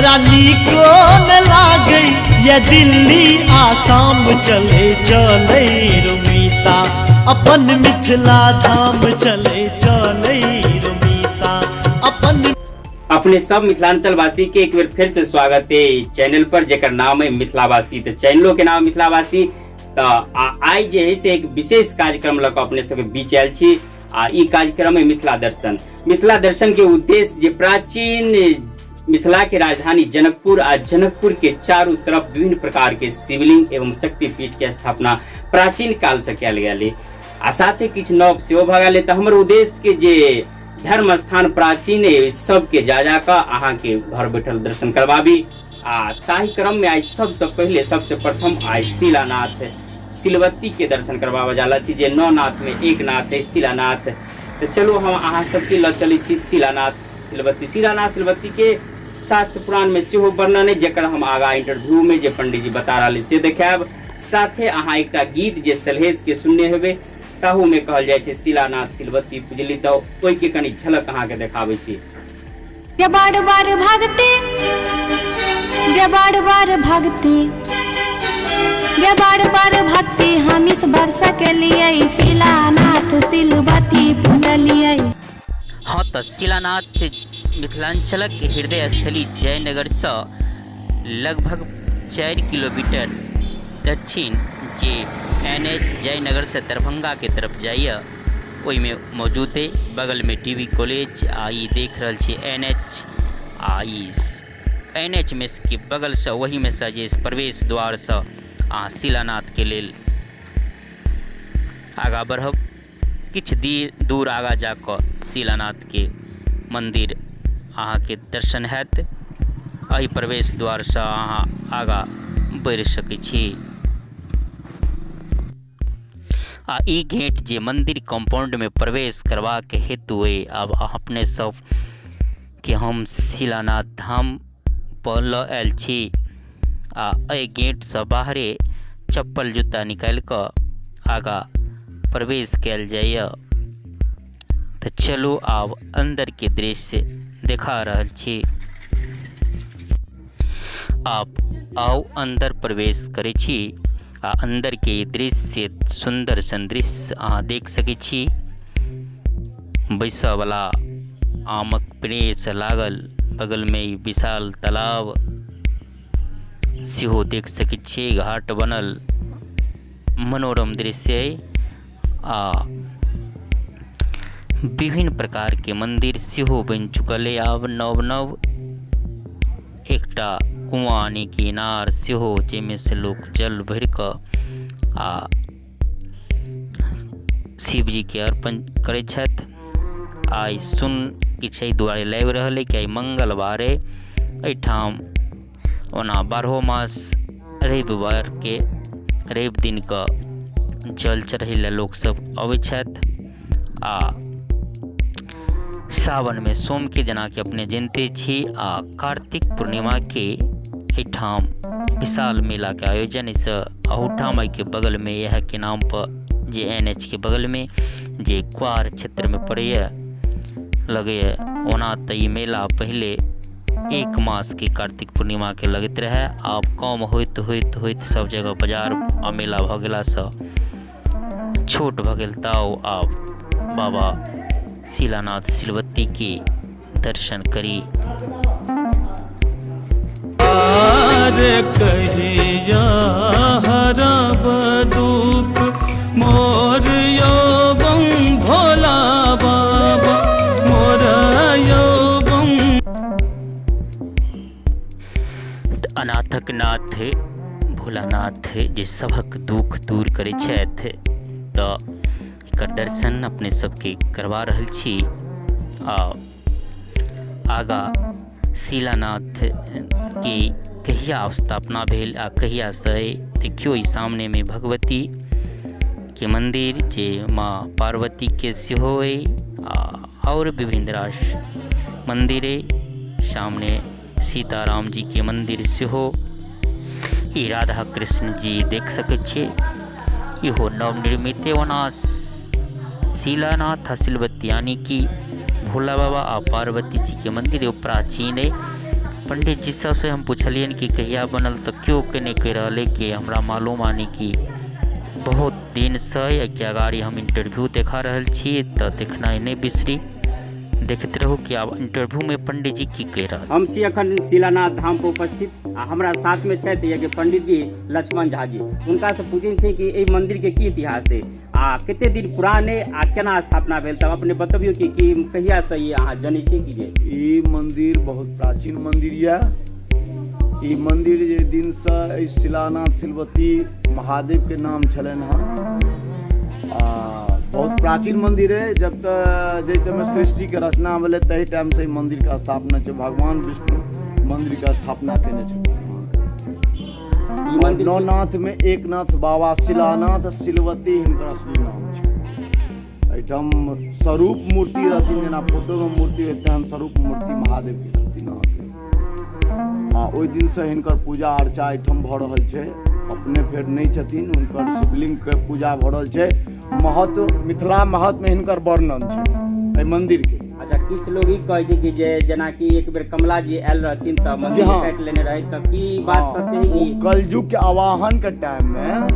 हमरा निको न लागे ये दिल्ली आसाम चले चले रुमीता अपन मिथिला धाम चले चले रुमीता अपन। अपने सब मिथिलांचल वासी के एक बार फिर से स्वागत है चैनल पर जेकर नाम है मिथिलावासी। तो चैनलों के नाम मिथिलावासी। तो आज जे है से एक विशेष कार्यक्रम लग अपने सबके बीच आयल छी। ई कार्यक्रम है मिथिला दर्शन। मिथिला दर्शन के उद्देश्य जे प्राचीन मिथिला के राजधानी जनकपुर आ जनकपुर के चारों तरफ विभिन्न प्रकार के शिवलिंग एवं शक्तिपीठ के स्थापना प्राचीन काल से कयल गेल आ साथ ही किछु नव सेहो भ गेल। तो हमर उद्देश्य के जे धर्म स्थान प्राचीन सबके जा का अहाँ के घर बैठल दर्शन करवाबी। ताही क्रम में आज सबसे पहले सबसे प्रथम आज शिलानाथ सिलवत्ती के दर्शन करवावा जाला छी जे नौ नाथ में एक नाथ है शिलानाथ। तो चलो हम अहाँ सबके ल चले छी शिलानाथ सिलवत्ती। शिलानाथ सिलवत्ती के शास्त्र पुराण में सेहो वर्णन है जेकर हम आगा इंटरव्यू में जे पंडित जी बता रहे से देखाब। साथे अहाँ एकटा गीत जे सलहेश के सुनने हेबे ताहू में कहल जाय छै शिलानाथ सिलवत्ती पुजली। तो ओई के कनी झलक अहाँ के देखाबै छी। जे बार बार भागते जे बार बार भागते जे बार बार भागते हम इस वर्षा के लिए शिलानाथ सिलवत्ती पूजलिए। हाँ तो शिलानाथ मिथिलांचल के हृदय स्थली जयनगर से लगभग 4 किलोमीटर दक्षिण जे NH जयनगर से दरभंगा के तरफ जाइए ओई में मौजूद है। बगल में DV कॉलेज आई देख रहा छे NH NH में के बगल से वही में से जे प्रवेश द्वार से शिलानाथ के लेल आगा बढ़ब। किछ दूर आगा जाकर शिलानाथ के मंदिर अहाँ के दर्शन हैत। एहि प्रवेश द्वार से अहाँ आगा बढ़ि सकै छी। ई गेट जे मंदिर कंपाउंड में प्रवेश करवा के हेतु है अब अपने सब के हम शिलानाथ धाम पर ल आयल छी। एहि गेट से बाहरे चप्पल जूता निकाल कर आगा प्रवेश कयल जाइए। तो चलो आब अंदर के दृश्य देखा रहल छी। आप आओ अंदर प्रवेश करे छी। अंदर के दृश्य सुंदर सन दृश्य अहाँ देख सकै छी। बैसा वाला आमक पेड़ से लागल बगल में विशाल तालाब सेहो देख सकै छी। घाट बनल मनोरम दृश्य है। विभिन्न प्रकार के मंदिर सेहो बन चुकल है। आब नव नव एकटा कुआं यानी कि इनार सेहो जाहिमे से लोग जल भर कऽ शिव जी के अर्पण करै छथि। आई सुन किछु एहि दुआरे लाबि रहल है कि आई मंगलवार एहिठाम ओना 12 मास रविवार के रवि दिन का जल चढ़ै ला लोक सब अबै छथि। सावन में सोम के जेना कि अपने जानते छी कार्तिक पूर्णिमा के एठाम विशाल मेला के आयोजन इस अहूठाम के बगल में यह के नाम पर जे NH के बगल में जे क्वार क्षेत्र में पड़े लगे। ओना तो ये मेला पहले 1 मास के कार्तिक पूर्णिमा के लगत रहे। आब कम होइत होइत होइत सब जगह बाजार आ मेला भ गेला से छोट भ गेल। ताओ आब बाबा शिलानाथ सिलवत्ती के दर्शन करी। कहिया हरब दुख मोर यौवन भोला बाबा मोर यौवन। अनाथक नाथ भोलानाथ जे सभक दुख दूर करे छथि। तो एकर दर्शन अपने सबके करवा रहल छी। आगा शिलानाथ के कहिया स्थापना भेल आ कहिया से देखियो ई सामने में भगवती के मंदिर जे माँ पार्वती के सेहो और विभिन्न राष्ट्र मंदिर सामने सीताराम जी के मंदिर सेहो। ई राधा कृष्ण जी देख सकै छी। इहो नवनिर्मित ओना शिलानाथ सिलवत्ती यानी कि भोला बाबा आ पार्वती जी के मंदिर प्राचीन है। पंडित जी सबसे हम पूछलियन कि कहिया बनल तो क्यों के नहीं कह रहे कि हमरा मालूम आनी कि बहुत दिन से या कि अगाड़ी हम इंटरव्यू देखा रहल छी तो देखना नहीं बिसरी देखते रहो कि आब इंटरव्यू में पंडित जी की कह रहा। हम छी अखन शिलानाथ धाम पर उपस्थित आ हमरा साथ में छथि ये पंडित जी लक्ष्मण झा जी। उनका से पूछे छै कि एहि मंदिर के की इतिहास है आ कते दिन पुराने आ केना स्थापना भेल तब अपने बतबियो कि कहिया से ये अहाँ जनै छी कि जे ई मंदिर बहुत प्राचीन मंदिर ये। ई मंदिर जे दिन से शिलानाथ शिलवती महादेव के नाम छलन हँ। बहुत प्राचीन मंदिर है। जब तक जै टाइम सृष्टि के रचना भेलै तही टाइम से मंदिर का स्थापना छै। भगवान विष्णु मंदिर का स्थापना केने छथिन। मंदिर नौनाथ में एक नाथ बाबा शिलानाथ शिलवती हिनकर असली नाम छै। एहिठाम स्वरूप मूर्ति रहथिन, जेना फोटो में मूर्ति है तेहन स्वरूप मूर्ति महादेव के रहथिन अहाँके। आ ओहि दिन से हिनकर पूजा अर्चा एहिठाम भऽ रहल छै। अपने फेर नहीं छथिन, हुनकर शिवलिंग के पूजा भऽ रहल छै। महत्व मिथिला महत्व में हिनकर वर्णन छै एहि मंदिर के। अच्छा, किछ लोग ई कहै छै कि जे जेना कि एक बेर कमला जी आयल रहथिन त मंदिर काटि लेने रहे त की बात सत्य है कि कलयुग के आवाहन के टाइम में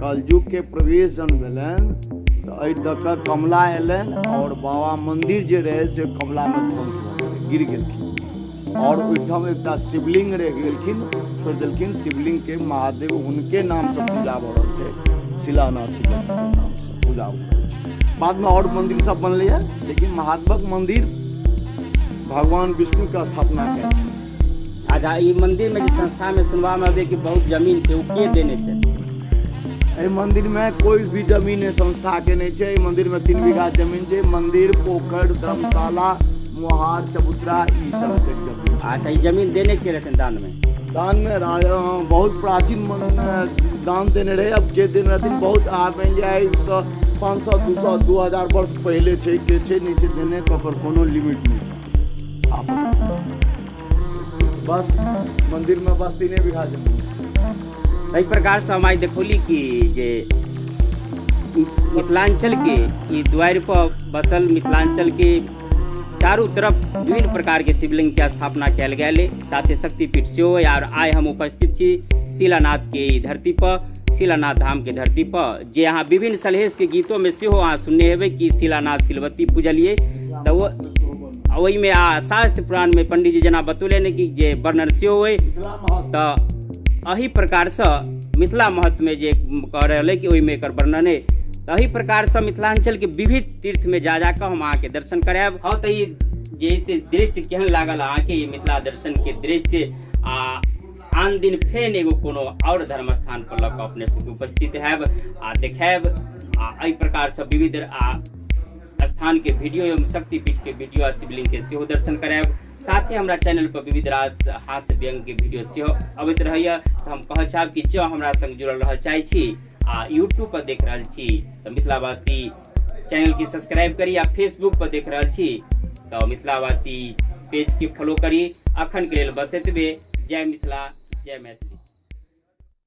कलयुग के प्रवेश जन भेलन त एहि दऽ कमला एलन और बाबा मंदिर जे रहे से कमला में ध्वंस भऽ गेलै, गिर गेलखिन और ओहिठाम एकटा शिवलिंग रह गेलखिन, छोड़ि देलखिन। शिवलिंग के महादेव हुनके नाम से पूजा भऽ रहल छै, शिलानाथ शिवलिंग के नाम से पूजा भऽ रहल छै। बाद में और मंदिर सब बनलै है, लेकिन महादेवक मंदिर भगवान विष्णु के स्थापना कयलखिन। अच्छा, ई मंदिर में जे संस्था में सुनवा में आबे कि बहुत जमीन छै, ओ के देने छै? एहि मंदिर में कोई भी जमीन संस्था के नहीं छै। मंदिर में 3 बीघा जमीन छै। मंदिर, पोखर, धर्मशाला, मुहार, चबूतरा ई सब के जमीन। अच्छा, ई जमीन देने के रहथिन दान में? दान में राजा बहुत प्राचीन दान देने रहे। अब जे देने रहथिन बहुत बनि जाए 500 200 2000 वर्ष पहले छै के छै, नहीं छै देने ककर कोनो लिमिट नहीं छै। आप बस मंदिर में बस 3 बीघा जमीन। एहि प्रकार से हम आई देखौली कि जे मिथिलांचल के ई द्वार पर बसल मिथिलांचल के चारों तरफ विभिन्न प्रकार के शिवलिंग के स्थापना कयल गेल है, साथे शक्तिपीठ सेहो। और आइ हम उपस्थित छी शिलानाथ के धरती पर, शिलानाथ धाम के धरती पर, जे अहाँ विभिन्न सलहेश के गीतों में सेहो अहाँ सुनने हेबै कि शिलानाथ शिलवती पूजलिए। तो ओहि में शास्त्र पुराण में पंडित जी जेना बतौले कि जे वर्णन सेहो होय। तो एही प्रकार से मिथिला महत्व में जे कह रहे कि ओहि में एकर वर्णन है। तो एही प्रकार से मिथिलांचल के विविध तीर्थ में जा जाकर हम अहाँ के दर्शन करायब। हाँ, तो ये जैसे दृश्य केहन लागल अहाँ के ये मिथिला दर्शन के दृश्य आन दिन फेन एगो कोनो और धर्म स्थान पर लग अपने सबके उपस्थित हैब आ देखायब। एहि प्रकार से विविध स्थान के वीडियो एवं शक्तिपीठ के वीडियो आ शिवलिंग के सेहो दर्शन करायब। साथ ही हमारा चैनल पर विविध रास हास्य व्यंग के वीडियो सेहो अबैत रहैया। तो हम कहै चाहब कि जो हमरा संग जुड़ल रह चाहै छी आ यूट्यूब पर देख रहल छी तो मिथिलावासी चैनल की सब्सक्राइब करी। आ फेसबुक पर देख रहल छी तो मिथिलावासी पेज के फॉलो करी। अखन के लेल बस एतबे। जय मिथिला, जय मैथिली।